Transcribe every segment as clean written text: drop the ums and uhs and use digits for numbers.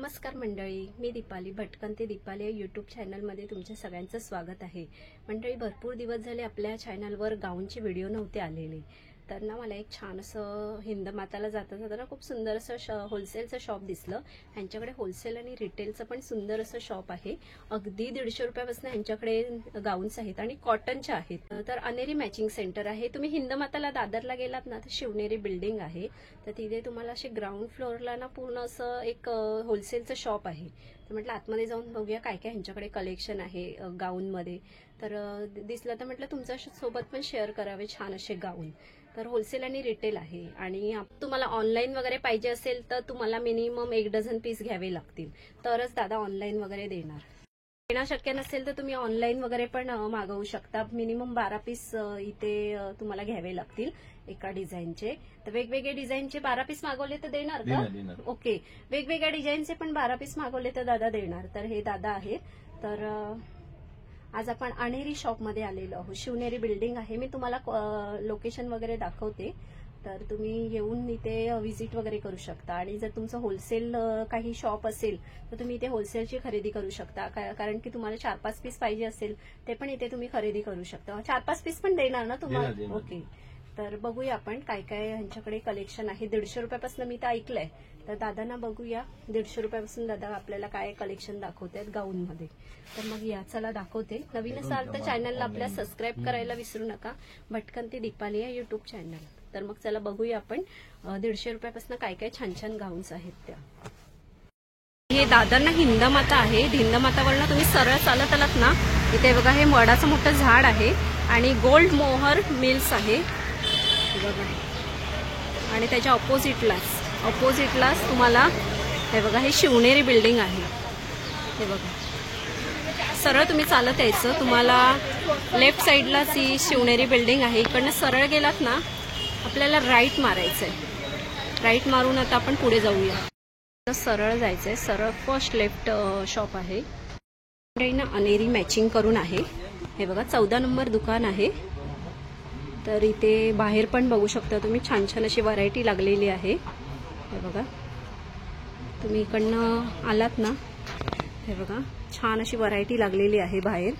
नमस्कार मंडळी, मी दीपाली भटकंती दीपाली या यूट्यूब चॅनलमध्ये तुमच्या सगळ्यांचं स्वागत आहे। मंडळी, भरपूर दिवस झाले आपल्या चॅनलवर गाऊनचे व्हिडिओ नव्हते आलेले, तर ना मला एक छान असं हिंदमाताला जाताना खूप सुंदर असं होलसेलचं शॉप दिसलं। यांच्याकडे होलसेल आणि रिटेलचं पण सुंदर असं शॉप आहे। अगदी 150 रुपयापासून यांच्याकडे गाऊन्स आहेत आणि कॉटनचे आहेत। तर अनेरी मॅचिंग सेंटर आहे। तुम्ही हिंदमाताला दादरला गेलात ना तर शिवनेरी बिल्डिंग आहे, तर तिथे तुम्हाला असे ग्राउंड फ्लोअरला ना पूर्ण असं एक होलसेलचं शॉप आहे। तर म्हटलं आतमध्ये जाऊन बघूया काय काय यांच्याकडे कलेक्शन आहे गाऊनमध्ये। तर दिसलं तर म्हटलं तुमच्या सोबत पण शेअर करावे छान असे गाऊन। तर होलसेल आणि रिटेल आहे आणि तुम्हाला ऑनलाईन वगैरे पाहिजे असेल तर तुम्हाला मिनिमम 1 डझन पीस घ्यावे लागतील, तरच दादा ऑनलाईन वगैरे देणार। देणं शक्य नसेल तर तुम्ही ऑनलाईन वगैरे पण मागवू शकता। मिनिमम 12 पीस इथे तुम्हाला घ्यावे लागतील एका डिझाईनचे। तर वेगवेगळे डिझाईनचे 12 पीस मागवले तर देणार का? ओके, वेगवेगळ्या डिझाईनचे पण 12 पीस मागवले तर दादा देणार। तर हे दादा आहेत। तर आज आपण अनेरी शॉप मध्ये आलेलो आहोत। शिवनेरी बिल्डिंग आहे, मी तुम्हाला लोकेशन वगैरे दाखवते, तर तुम्ही येऊन इथे व्हिजिट वगैरे करू शकता। आणि जर तुमचं होलसेल काही शॉप असेल तर तुम्ही इथे होलसेलची खरेदी करू शकता, कारण की तुम्हाला 4-5 पीस पाहिजे असेल ते पण इथे तुम्ही खरेदी करू शकता। 4-5 पीस पण देणार ना तुम्हाला? ओके, तर बघूया आपण काय काय यांच्याकडे कलेक्शन आहे। 150 रुपयापासून मी तर ऐकलंय, तर दादांना बघूया 150 रुपयापासून दादा आपल्याला काय कलेक्शन दाखवतात गाऊन मध्ये। तर मग या चला दाखवते। नवीन असाल तर चॅनलला आपल्या सबस्क्राईब करायला विसरू नका, भटकंती दीपाली या यूट्यूब चॅनल। तर मग चला बघूया आपण 150 रुपयापासून काय काय छान छान गाऊन्स आहेत त्या। हे दादांना हिंदमाता आहे। हिंदमातावरनं तुम्ही सरळ चालत आलात ना, इथे बघा हे वडाचं मोठं झाड आहे आणि गोल्ड मोहर मिल्स आहे बघा। आणि त्याच्या ऑपोजिटलाच तुम्हाला हे बघा हे शिवनेरी बिल्डिंग आहे। हे बघा सरळ तुम्ही चालत यायचं, तुम्हाला लेफ्ट साइडलाच ही शिवनेरी बिल्डिंग आहे। इकडनं सरळ गेलात ना आपल्याला राईट मारायचंय, राईट मारून आता आपण पुढे जाऊया। तर सरळ जायचंय, सरळ फर्स्ट लेफ्ट शॉप आहे। ना अनेरी मॅचिंग करून आहे। हे बघा 14 नंबर दुकान आहे। तर इथे बाहेर पण बघू शकता तुम्ही छान छान अशी व्हरायटी लागलेली आहे। हे बघा तुम्ही इकडनं आलात ना, हे बघा छान अशी व्हरायटी लागलेली आहे बाहेर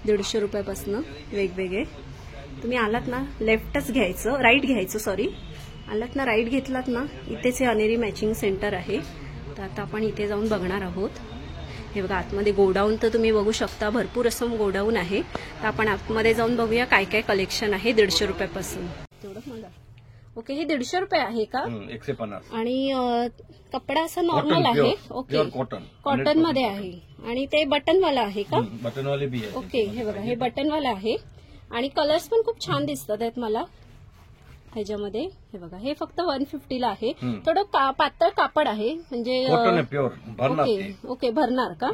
150 रुपयापासून वेगवेगळे। तुम्ही आलात ना लेफ्टच घ्यायचं, राईट घ्यायचं, सॉरी आलात ना राईट घेतलात ना, इथेच हे अनेरी मॅचिंग सेंटर आहे। तर आता आपण इथे जाऊन बघणार आहोत। हे बघा आतमध्ये गोडाऊन तर तुम्ही बघू शकता, भरपूर असं गोडाऊन आहे। तर आपण आतमध्ये जाऊन बघूया काय काय कलेक्शन आहे 150 रुपयापासून। तेवढं मला ओके, हे 150 रुपये आहे का? 150। आणि कपडा असा नॉर्मल आहे? ओके, कॉटन मध्ये आहे। आणि ते बटनवाला आहे का? बटनवाले भी आहे। ओके, हे बघा हे बटनवाला आहे आणि कलर्स पण खूप छान दिसतात आहेत मला ह्याच्यामध्ये। हे बघा हे फक्त 150 ला आहे। थोडं पातळ कापड आहे, म्हणजे ओके ओके भरणार का?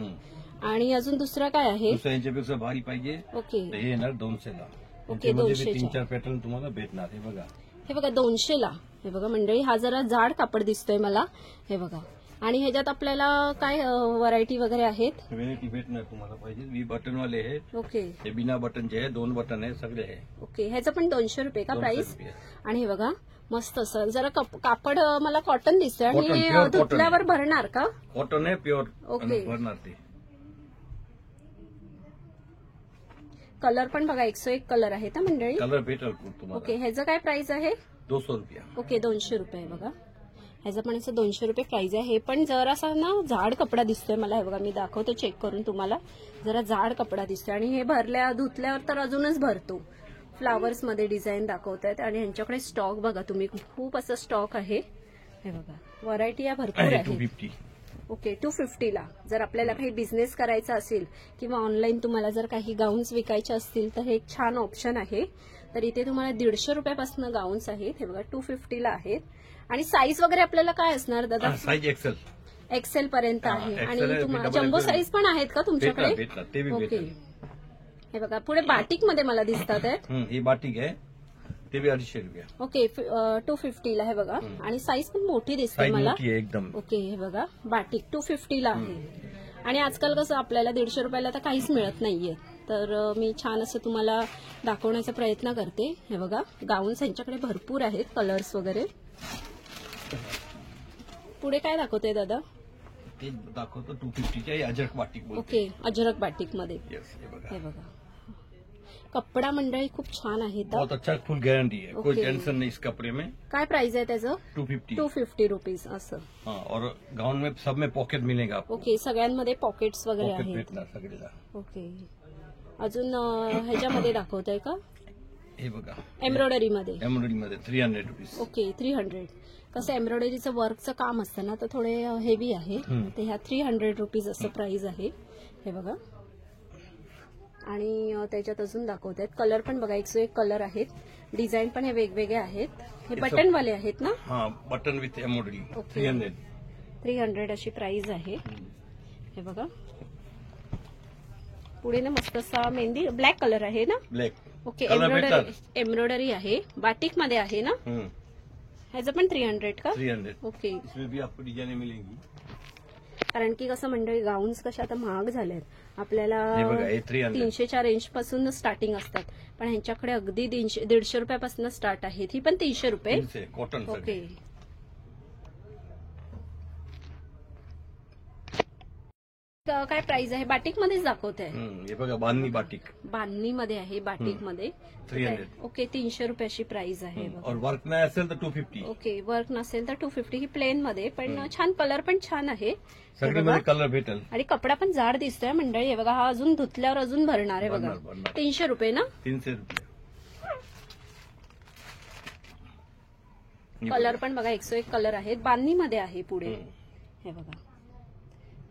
आणि अजून दुसरा काय आहे? यांच्यापेक्षा भारी पाहिजे ओके, हे येणार 200 ला। ओके 200 3-4 पॅटर्न तुम्हाला भेटणार। हे बघा 200 ला। हे बघा मंडळी हा जरा जाड कापड दिसतोय मला। हे बघा आणि ह्याच्यात आपल्याला काय व्हरायटी वगैरे आहेत? व्हरायटी भेटणार तुम्हाला पाहिजे। वी बटनवाले आहे ओके, हे बिना बटनचे आहे, 2 बटन आहे, सगळे आहे। ओके, ह्याचं पण 200 रुपये का प्राइस? आणि हे बघा मस्त असं जरा कापड मला कॉटन दिसतंय आणि हे धुतल्यावर भरणार का? कॉटन आहे प्युअर। ओके, भरणार ते। कलर पण बघा 101 कलर आहे ना मंडळी, कलर भेटेल तुम्हाला। ओके, ह्याचं काय प्राइस आहे? 200 रुपये। ओके 200 रुपये बघा, ह्याचं पण असं 200 रुपये प्राइस आहे। हे पण जरा असा ना जाड कपडा दिसतोय मला। हे बघा मी दाखवतो चेक करून तुम्हाला, जरा जाड कपडा दिसतोय आणि हे धुतल्यावर तर अजूनच भरतो। फ्लावर्स मध्ये डिझाईन दाखवतात आणि ह्यांच्याकडे स्टॉक बघा तुम्ही, खूप असं स्टॉक आहे। हे बघा व्हरायटी या भरपूर आहे। 250 ओके 250 ला। जर आपल्याला काही बिझनेस करायचा असेल किंवा ऑनलाईन तुम्हाला जर काही गाऊन्स विकायचे असतील तर हे एक छान ऑप्शन आहे। तर इथे तुम्हाला 150 रुपयापासून गाऊन्स आहेत। हे बघा 250 ला आहेत। आणि साईज वगैरे आपल्याला काय असणार दादा? साईज एक्सेल पर्यंत आहे। आणि तुम्हाला जम्बो साईज पण आहेत का तुमच्याकडे? ओके, हे बघा पुढे बाटिक मध्ये मला दिसतात आहेत। ही बाटिक आहे, ते भी 250 रुपये। ओके 250 ला। हे बघा आणि साईज पण मोठी दिसते मला एकदम। ओके, हे बघा बाटिक 250 ला आहे। आणि आजकाल कसं आपल्याला 150 रुपयाला तर काहीच मिळत नाहीये, तर मी छान असं तुम्हाला दाखवण्याचा प्रयत्न करते। हे बघा गाऊन्स यांच्याकडे भरपूर आहेत, कलर्स वगैरे। पुढे काय दाखवते दादा? ते दाखवतो 250च्या हे अजरक बाटिक बोलते. ओके, अजरक बाटिक मध्ये. येस, हे बघा. हे बघा, कपडा मंडळी खूप छान आहे. बहुत अच्छा, फुल गारंटी है, कोई ओके. टेंशन नहीं इस कपड़े में. काय प्राइस आहे त्याचं? 250. 250 रुपीज असं. हाँ, और गाउन में सब में पॉकेट मिलेगा आपको. ओके, सगळ्यांमध्ये पॉकेट्स वगैरे पॉकेट आहेत. भेटणार सगळेला. ओके, अजून ह्याच्यामध्ये दाखवताय का? हे बघा, एम्ब्रॉयडरी मध्ये. एम्ब्रॉयडरी मध्ये 300 रुपीज. ओके, 300. कसं एम्ब्रॉयडरीचं वर्कचं काम असतं ना, तर थोडे हेवी आहे. ते ह्या 300 रुपीज असं प्राइस आहे. हे बघा, आणि त्याच्यात अजून दाखवत आहेत. कलर पण बघा, 101 कलर आहेत. डिझाईन पण हे वेगवेगळे आहेत. हे बटनवाले आहेत ना? हाँ, बटन विथ एम्ब्रॉयडरी. ओके. 300 अशी प्राइस आहे. हे बघा, पुढे ना मस्त असा मेहंदी ब्लॅक कलर आहे ना? ब्लॅक. ओके, कलर एम्ब्रॉयडरी आहे, बाटिक मध्ये आहे ना? ह्याचं पण 300 का? 300. ओके, इसमें भी आपको डिजाइने मिलेंगी. कारण की कसं मंडळी, गाऊन्स कशा आता महाग झाल्यात. आपल्याला हे बघा, हे 300. 300च्या रेंज पासून स्टार्टिंग असतात, पण ह्यांच्याकडे अगदी 150 रुपयापासून स्टार्ट आहेत. ही पण 300 रुपये. कॉटन. ओके, काय प्राइस आहे? बाटिक मध्येच दाखवत आहे. हे बघा, बांधणी बाटिक. बांधणी मध्ये आहे, बाटिक मध्ये. 300. ओके, 300 रुपयाची प्राइस आहे. बघा. और वर्क नाही असेल तर 250. ओके, वर्क नसेल तर 250. ही प्लेन मध्ये, पण छान कलर पण छान आहे. सगळीमध्ये कलर भेटेल. आणि कपडा पण जाड दिसतोय मंडळी. हे बघा, हा अजून धुतल्यावर अजून भरणार आहे बघा. भरणार. 300 रुपये ना? 300 रुपये. कलर पण बघा, 101 कलर आहेत. बांधणी मध्ये आहे पुढे. हे बघा,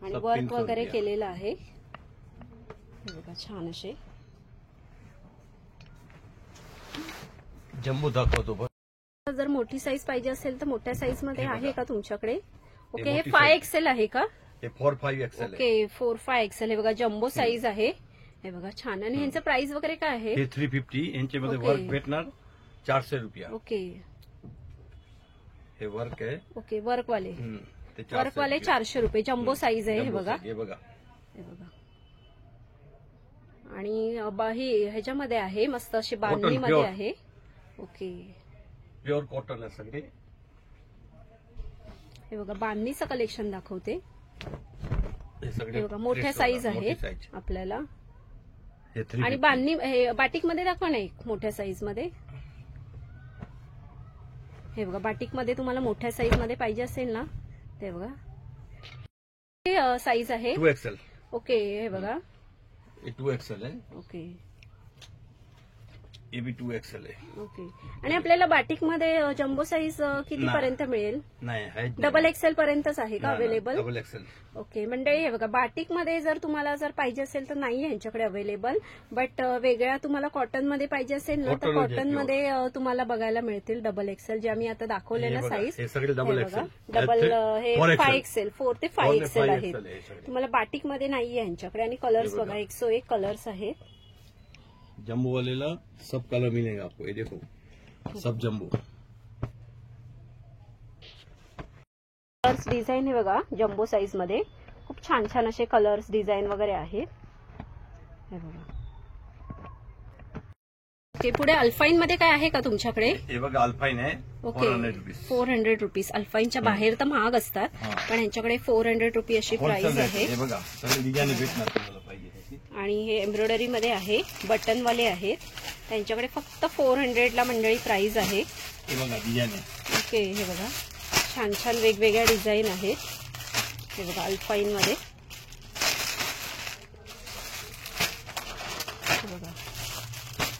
आणि सब वर्क 300 वगैरे रुपया. केलेलं आहे. हे बघा, छान असे. जम्बो दाखवतो बघ. जर मोठी साईज पाहिजे असेल तर मोठ्या साईज मध्ये हे आहे बघा. का तुमच्याकडे? ओके, हे मोठी 5XL आहे का? हे 4-5 एक्सेल आहे. Okay, 4-5XL. हे बघा, जम्बो साईज आहे. हे बघा, छान. आणि ह्यांचं प्राइस वगैरे काय आहे? हे 350. यांच्यामध्ये ओके. वर्क भेटणार 400 रुपया. ओके, हे वर्क आहे. ओके, वर्कवाले. ते 400 वर्कवाले रुपया. 400 रुपये. जम्बो साईज आहे. हे जम्बो बघा, साईज. हे बघा, हे बघा. आणि हे ह्याच्यामध्ये आहे, मस्त अशी बांधणी मध्ये pure. आहे. ओके, प्युअर कॉटन आहे सगळे. हे बघा, बांधणीचं कलेक्शन दाखवते. हे सगळे हे बघा, मोठ्या साईज आहेत साईज. आपल्याला. हे आणि 350. बांधणी हे बाटिक मध्ये दाखवा ना एक मोठ्या साईज मध्ये. हे बघा, बाटिक मध्ये तुम्हाला मोठ्या साईज मध्ये पाहिजे असेल ना, ते बघा, हे साईज आहे. 2XL. ओके, हे बघा. हे 2XL आहे. ओके, हे बी 2XL आहे. ओके. आणि आपल्याला बाटिक मध्ये जम्बो साईज किती पर्यंत मिळेल? नाही, आहे डबल एक्सेल पर्यंतच आहे का अवेलेबल? Double XL. ओके मंडळी, हे बघा, बाटिक मध्ये जर तुम्हाला जर पाहिजे असेल तर नाही यांच्याकडे अवेलेबल, बट वेगळ्या तुम्हाला कॉटन मध्ये पाहिजे असेल ना, तर Cotton मध्ये कॉटन मध्ये तुम्हाला बघायला मिळतील डबल एक्सेल, जे आम्ही आता दाखवले ना साईज. हे सगळे डबल एक्सेल. डबल हे 5XL, 4 ते 5XL आहेत. हे सगळे. तुम्हाला बाटिक मध्ये नाहीये यांच्याकडे. आणि कलर्स हे बघा. बघा, 101 कलर्स आहेत. जम्बो वालेला सब कलर मिलेगा आपको. ये देखो, सब जम्बो. कलर्स डिझाईन हे बघा, जम्बो साईज मध्ये खूप छान छान असे कलर्स डिझाईन वगैरे आहेत. हे बघा. ओके, पुढे अल्फाईन मध्ये काय आहे का तुमच्याकडे? हे बघा, अल्फाईन आहे. Okay, 400 rupees. 400 रुपीज. अल्फाईनच्या बाहेर तर महाग असतात, पण यांच्याकडे 400 रुपये अशी प्राइस आहे. हे बघा, सगळे डिझाईन भेटणार तुम्हाला पाहिजे तशी. आणि हे एम्ब्रॉयडरी मध्ये आहे, बटनवाले आहेत. त्यांच्याकडे फक्त 400 ला मंडळी प्राइस आहे. हे बघा, डिझाईन आहे. ओके, हे बघा, छान छान वेगवेगळ्या डिझाईन आहेत. हे बघा, अल्फाईन मध्ये. हे बघा,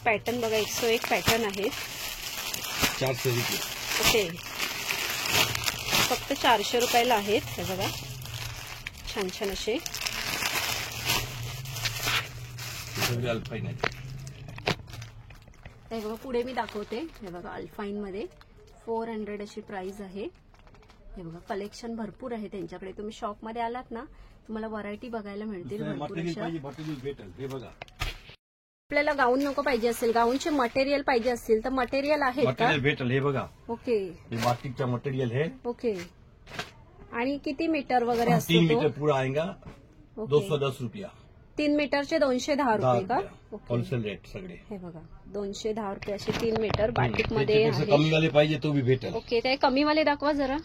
पॅटर्न बघा, 101 पॅटर्न आहेत. 400 रुपये. ओके, फक्त 400 रुपयाला आहेत. हे बघा, छान छान असे. सगळे अल्फाईन आहे. हे बघा, पुढे मी दाखवते. हे बघा, अल्फाईन मध्ये 400 अशी प्राइस आहे. हे बघा, कलेक्शन भरपूर आहे त्यांच्याकडे. तुम्ही शॉप मध्ये आलात ना, तुम्हाला व्हरायटी बघायला मिळतील भरपूर मटेरियल अशा. पाहिजे, मटेरियल भेटेल. हे बघा, आपल्याला गाऊन नको पाहिजे असेल, गाऊनचे मटेरियल पाहिजे असतील तर मटेरियल आहेत का? मटेरियल भेटेल. हे बघा, ओके, हे बाटिकचा मटेरियल है. ओके. आणि किती मीटर वगैरे 3 असतो मीटर तो? पूरा आएगा. ओके, 210 रुपया. 3 मीटरचे 210 रुपये का? ओके, होलसेल रेट सगळे. हे बघा, 210 रुपये असे 3 मीटर बाटिक मध्ये त्याच्यापेक्षा आहे. कमी वाले पाहिजे तो भी भेटेल. ओके, ते कमीवाले दाखवा जरा.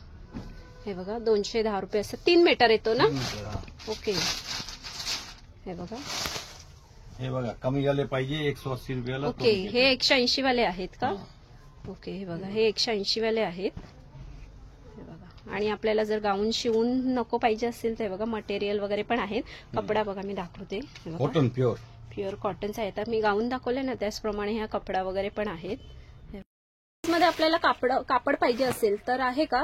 हे बघा 210 रुपये असं 3 मीटर येतो ना. 3 मीटर, हा. ओके. हे बघा. हे बघा कमी झाले पाहिजे 180 रुपयाला. ओके. हे 180 वाले आहेत का? हा. ओके. हे बघा हे 180 वाले आहेत. हे बघा. आणि आपल्याला जर गाऊन शिवून नको पाहिजे असेल तर हे बघा मटेरियल वगैरे पण आहेत. कपडा बघा मी दाखवते. हे बघा. Cotton pure. प्युअर कॉटनचा आहे. तर मी गाऊन दाखवले ना त्याचप्रमाणे ह्या कपडा वगैरे पण आहेत. मध्ये आपल्याला कापड पाहिजे असेल तर आहे का?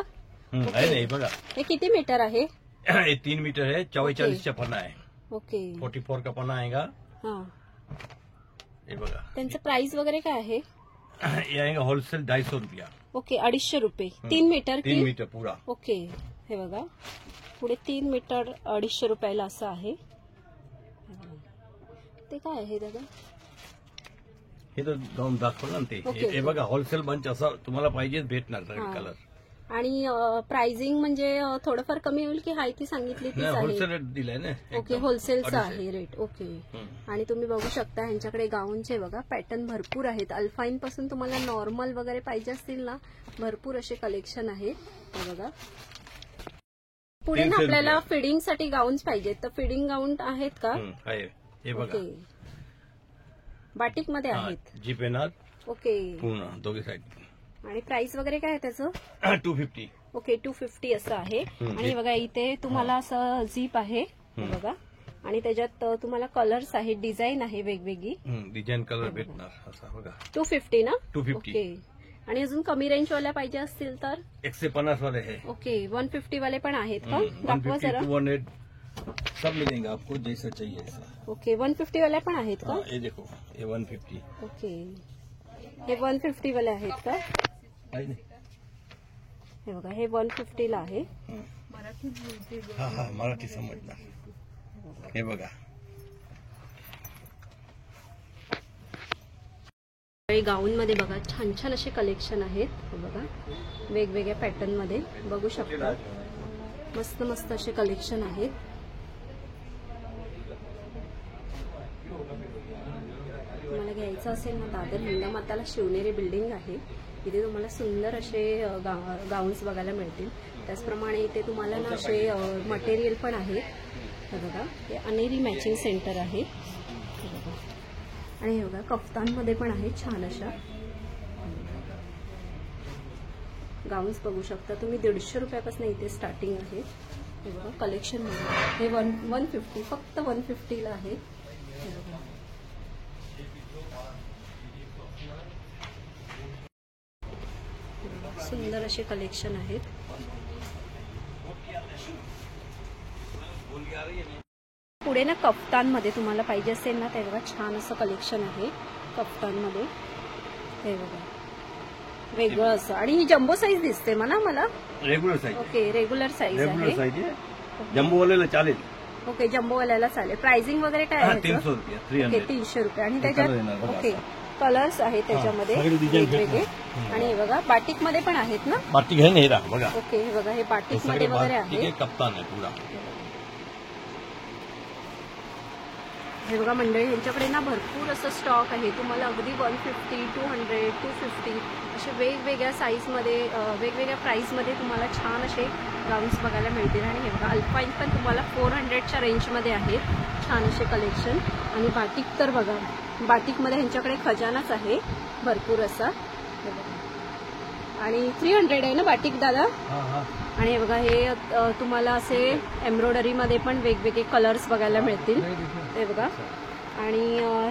आहे नाही बघा. हे किती मीटर आहे? ये 3 मीटर है, 44 पन्ना है. ओके. 44 का पन्ना आएगा. हा. हे बघा. त्यांचं प्राइस वगैरे काय आहे? ये आएगा होलसेल 250 रुपया. ओके. 250 रुपये. 3 मीटर 3 मीटर पूरा. ओके. हे बघा पुढे 3 मीटर 250 रुपयाला असं आहे. ते काय आहे दादा? हे तर गाऊन दाखवलं ना ते. ओके. हे बघा होलसेल बंच असं तुम्हाला पाहिजे भेटणार हा. कलर. आणि प्राइसिंग म्हणजे थोडंफार कमी होईल की हाय ती सांगितली तीच आहे? होलसेल रेट दिलाय ना. ओके. होलसेलचा आहे रेट. ओके. आणि तुम्ही बघू शकता ह्यांच्याकडे गाऊनचे बघा पॅटर्न भरपूर आहेत. अल्फाईन पासून तुम्हाला नॉर्मल वगैरे पाहिजे असतील ना भरपूर असे कलेक्शन आहे. हे बघा. पुढे ना आपल्याला फिडिंग साठी गाऊन्स पाहिजेत तर फिडिंग गाऊन आहेत का? आहे. हे बघा. ओके. बाटिक मध्ये आहेत. जी पेनात ओके. पूर्ण दोघे साईड. आणि प्राइस वगैरे काय आहे त्याचं? 250. ओके. 250 असं आहे. आणि बघा इथे तुम्हाला असं झीप आहे बघा. आणि त्याच्यात तुम्हाला कलर्स आहेत, डिझाईन आहे वेगवेगळी. डिझाईन कलर भेटणार असं बघा. 250 ना? 250. ओके. आणि अजून कमी रेंज वाल्या पाहिजे असतील तर? 150 वाले है. ओके. 150 वाले पण आहेत का? दाखवा जरा. 150, 200 सब मिलेगा आपको जैसा चाहिए ऐसा. ओके. 150 वाले पण आहेत का? ये देखो ये 150. ओके. हे 150 वाले आहेत का? हे बघा हे 150 ला आहे. हा हा मराठी समजणार. हे बघा. गाऊन मध्ये बघा छान छान असे कलेक्शन आहेत. हे बघा वेगवेगळ्या पॅटर्न मध्ये बघू शकता. मस्त मस्त असे कलेक्शन आहेत. तुम्हाला घ्यायचं असेल ना दादर हिंदामाताला शिवनेरी बिल्डिंग आहे. इथे तुम्हाला सुंदर असे गाऊन्स बघायला मिळतील. त्याचप्रमाणे इथे तुम्हाला ना असे मटेरियल पण आहे. हे बघा हे अनेरी मॅचिंग सेंटर आहे. हे बघा. आणि हे बघा कफ्तानमध्ये पण आहे छान अशा गाऊन्स बघू शकता तुम्ही. 150 रुपयापासून इथे स्टार्टिंग आहे. हे बघा कलेक्शन हे 150 फक्त 150 ला आहे. हे बघा. सुंदर असे कलेक्शन आहेत. पुढे ना कफ्तानमध्ये तुम्हाला पाहिजे असेल ना ते बघा छान असं कलेक्शन आहे कफ्तानमध्ये. हे बघा वेगळं असं. आणि ही जम्बो साईज दिसते मला. Regular size. Okay. Regular size आहे. रेग्युलर साईज आहे. जम्बो वाल्याला चालेल. ओके. जम्बो वाल्याला चालेल. प्राइसिंग वगैरे काय आहे? 300 रुपये. ओके. 300 रुपये. आणि त्याच्यात येणार ओके कलर्स आहेत त्याच्यामध्ये वेगवेगळे. आणि हे बघा बाटिक मध्ये पण आहेत ना? बाटिक है नाही बघा. ओके. हे बघा हे बाटिक मध्ये वगैरे आहे. कप्तान आहे पुरा. हे बघा मंडळी यांच्याकडे ना भरपूर असं स्टॉक आहे. तुम्हाला अगदी 150, 200, 250 असे वेगवेगळ्या साईजमध्ये वेगवेगळ्या प्राइसमध्ये तुम्हाला छान असे गाऊन्स बघायला मिळतील. आणि हे बघा अल्पाईन पण तुम्हाला 400च्या रेंजमध्ये आहेत छान असे कलेक्शन. आणि बाटिक तर बघा बाटिकमध्ये ह्यांच्याकडे खजानाच आहे भरपूर असा. हे बघा. आणि 300 आहे ना बाटिक दादा? आणि हे बघा हे तुम्हाला असे एम्ब्रॉयडरीमध्ये पण वेगवेगळे कलर्स बघायला मिळतील. हे बघा. आणि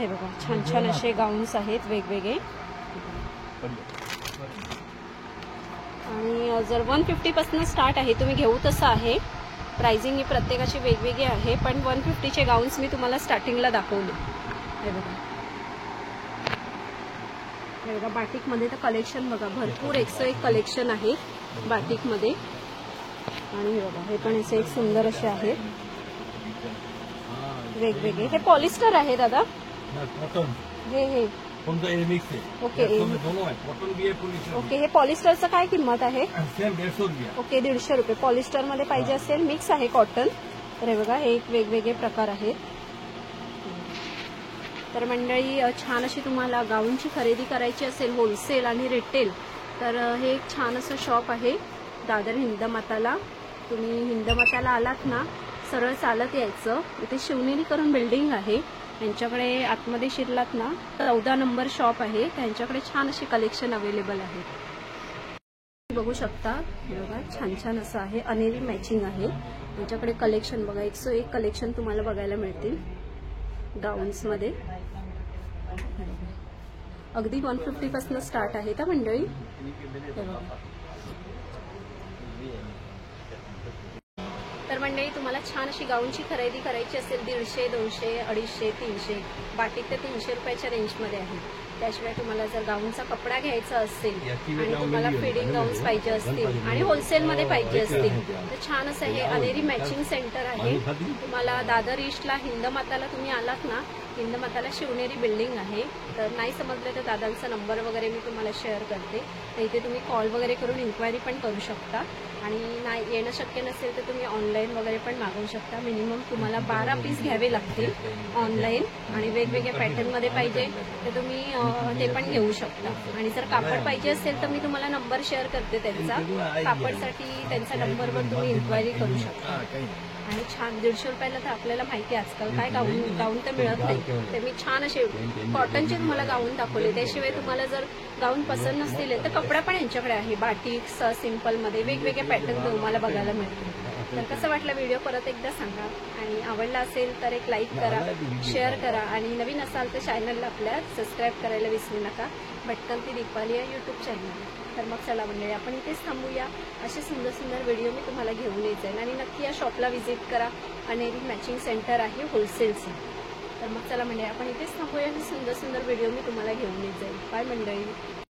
हे बघा छान छान असे गाऊन्स आहेत वेगवेगळे. आणि जर 150 पासून स्टार्ट आहे तुम्ही घेऊ तसं आहे. प्राइसिंग ही प्रत्येकाची वेगवेगळी आहे. पण 150चे गाऊन्स मी तुम्हाला स्टार्टिंगला दाखवले. हे बघा. हे बघा बाटिकमध्ये तर कलेक्शन बघा भरपूर 101 कलेक्शन आहे बाटिकमध्ये. आणि हे बघा हे पण असे एक सुंदर असे आहेत वेगवेगळे. हे पॉलिस्टर आहे दादा? हे मिक्स आहे. ओके. कॉटन भी आहे पॉलिस्टर. ओके. हे पॉलिस्टरचं काय किंमत आहे? सेम 150 रुपये. ओके. 150 रुपये. पॉलिस्टरमध्ये पाहिजे असेल मिक्स आहे कॉटन. तर हे बघा हे एक वेगवेगळे प्रकार आहेत. तर मंडळी छान अशी तुम्हाला गाऊनची खरेदी करायची असेल होलसेल आणि रिटेल तर हे एक छान असं शॉप आहे दादर हिंदामाताला. तुम्ही हिंदमाताला आलात ना, सरळ चालत यायचं. इथे शिवनेरी करून बिल्डिंग आहे. त्यांच्याकडे आतमध्ये शिरलात ना 14 नंबर शॉप आहे. त्यांच्याकडे छान अशी कलेक्शन अवेलेबल आहे. बघू शकता, हे बघा छान छान असं आहे. अनेरी मॅचिंग आहे त्यांच्याकडे. कलेक्शन बघा, 101 कलेक्शन तुम्हाला बघायला मिळतील गाऊन्समध्ये. अगदी 150 पासून स्टार्ट आहे का मंडळी. हे बघा. तर मंडळी, तुम्हाला छान अशी गाऊनची खरेदी करायची असेल 150, 200, 250, 300, बाटिक ते 300 रुपयाच्या रेंजमध्ये आहे. त्याशिवाय तुम्हाला जर गाऊनचा कपडा घ्यायचा असेल आणि तुम्हाला फिडिंग गाऊन्स पाहिजे असतील आणि होलसेलमध्ये पाहिजे असतील तर छान असं हे अनेरी मॅचिंग सेंटर आहे. तुम्हाला दादर ईस्टला हिंदमाताला तुम्ही आलात ना, हिंदमाताला शिवनेरी बिल्डिंग आहे. तर नाही समजलं तर दादांचा नंबर वगैरे मी तुम्हाला शेअर करते. तर इथे तुम्ही कॉल वगैरे करून इन्क्वायरी पण करू शकता. आणि नाही येणं शक्य नसेल तर तुम्ही ऑनलाईन वगैरे पण मागवू शकता. मिनिमम तुम्हाला 12 पीस घ्यावे लागतील ऑनलाईन. आणि वेगवेगळ्या पॅटर्नमध्ये पाहिजे तर तुम्ही ते पण घेऊ शकता. आणि जर कापड पाहिजे असेल तर मी तुम्हाला नंबर शेअर करते त्यांचा. कापडसाठी त्यांच्या नंबरवर तुम्ही इन्क्वायरी करू शकता. आणि छान 150 रुपयाला तर आपल्याला माहिती आहे आजकाल काय गाऊन तर मिळत नाही. तर मी छान असे कॉटनचे तुम्हाला गाऊन दाखवले. त्याशिवाय तुम्हाला जर गाऊन पसंत नसतील तर कपडा पण यांच्याकडे आहे. बाटिक सिंपलमध्ये वेगवेगळे पॅटर्न तुम्हाला बघायला मिळतील. तर कसं वाटलं व्हिडिओ परत एकदा सांगा. आणि आवडला असेल तर एक लाईक करा, शेअर करा. आणि नवीन असाल तर चॅनलला आपल्या सबस्क्राईब करायला विसरू नका. भटकंती दीपाली या यूट्यूब चॅनल. तर मग चला मंडळी, आपण इथेच थांबूया. असे सुंदर सुंदर व्हिडिओ मी तुम्हाला घेऊन येत जाईल. आणि नक्की या शॉपला व्हिजिट करा. अनेरी मॅचिंग सेंटर आहे होलसेलचं. तर मग चला मंडळी, आपण इथेच थांबूया. सुंदर सुंदर व्हिडिओ मी तुम्हाला घेऊन येत जाईल. बाय मंडळी.